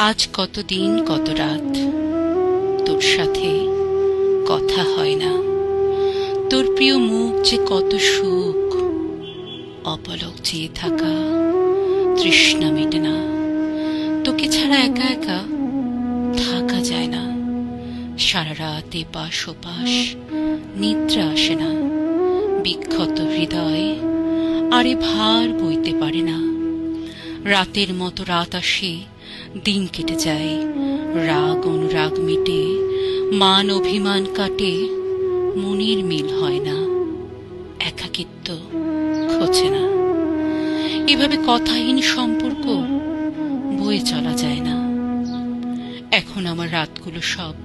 আজ কতদিন কত রাত তোর সাথে কথা হয় না। তোর প্রিয় মুখ যে কত সুখ, অপলক চেয়ে থাকা, তৃষ্ণা মেটে না। তোকে ছাড়া একা একা থাকা যায় না। সারা রাত এপাশ ওপাশ নিদ্রা আসে না। বিক্ষত হৃদয় আরে ভার বইতে পারে না। রাতের মতো রাত আসে, দিন কেটে যায়, রাগ অনুরাগ মিটে, মান অভিমান কাটে, মনের মিল হয় না, একাকিত্ব খোঁজে না। এভাবে কথাহীন সম্পর্ক বয়ে চলা যায় না। এখন আমার রাতগুলো সব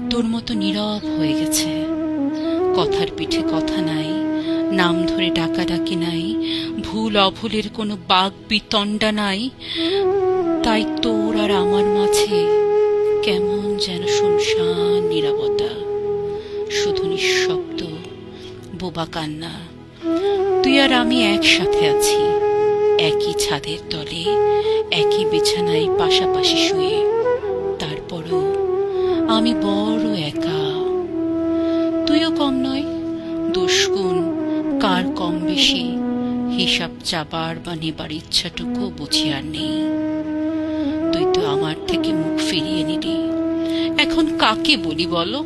তোর মতো নীরব হয়ে গেছে। কথার পিঠে কথা নাই, নাম ধরে ডাকাডাকি নাই, ভুল অভুলের কোনো বাগ বিতণ্ডা নাই। তাই তোর আর আমার মাঝে কেমন যেন শুনশান নীরবতা, শুধু নিঃশব্দ বোবা কান্না। তুই আর আমি একসাথে আছি, একই ছাদের তলে, একই বিছানায় পাশাপাশি শুয়ে। তারপরও আমি বড় একা। তুইও কম নয়। দোষগুণ কার কম বেশি হিসাব চাবার বা নেবার ইচ্ছাটুকু বুঝি আর নেই। তুই তো আমার থেকে মুখ ফিরিয়ে নিলি। এখন কাকে বলি বলো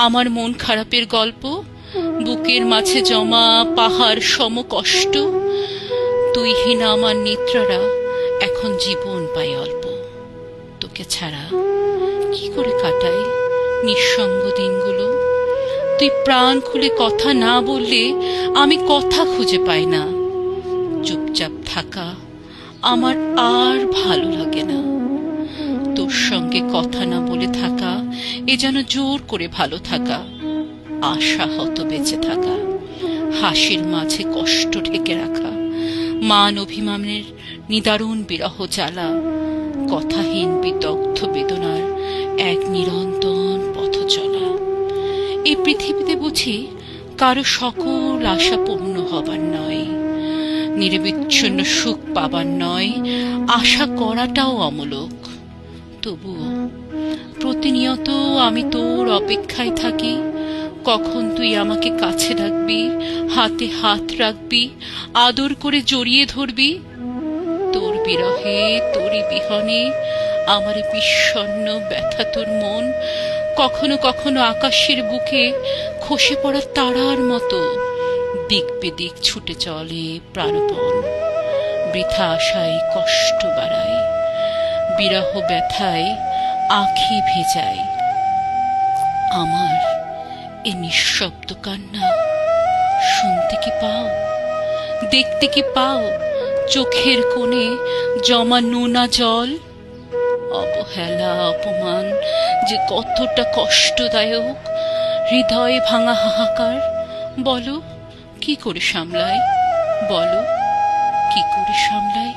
আমার মন খারাপের গল্প? বুকের মাঝে জমা পাহাড় সম কষ্ট। তুইহীন আমার নিদ্রারা এখন জীবন পায় অল্প। তোকে ছাড়া কি করে কাটাই নিঃসঙ্গ দিনগুলো? তুই প্রাণ খুলে কথা না বললে আমি কথা খুঁজে পাই না। চুপচাপ থাকা আমার আর ভালো লাগে না। তোর সঙ্গে কথা না বলে থাকা এ যেন জোর করে ভালো থাকা, আশাহত বেঁচে থাকা, হাসির মাঝে কষ্ট ঢেকে রাখা, মান অভিমানের নিদারুণ বিরহ জ্বালা, কথাহীন বিদগ্ধ বেদনার এক নিরন্তর পথ চলা। এই পৃথিবীতে বুঝি কারো সকল আশা পূর্ণ হবার নয়, নিরবিচ্ছিন্ন সুখ পাবার নয়, আশা করাটাও অমূলক। তবুও প্রতিনিয়ত আমি তোর অপেক্ষায় থাকি, কখন তুই আমাকে কাছে রাখবি, হাতে হাত রাখবি, আদর করে জড়িয়ে ধরবি। তোর বিরহে তোরই বিহনে আমার বিষণ্ণ ব্যথা তোর মন কখনো কখনো আকাশের বুকে খসে পড়া তারার মতো দিক বেদিক ছুটে চলে প্রাণপণ। বৃথা আশায় কষ্ট বাড়ায়, বিরহ ব্যথায় আঁখি ভেজায়। আমার এ নিঃশব্দ কান্না শুনতে কি পাও, দেখতে কি পাও চোখের কোণে জমা নোনা জল? অবহেলা অপমান যে কতটা কষ্টদায়ক, হৃদয়ে ভাঙা হাহাকার। বলো কি করে সামলাই, বলো কি করে সামলাই?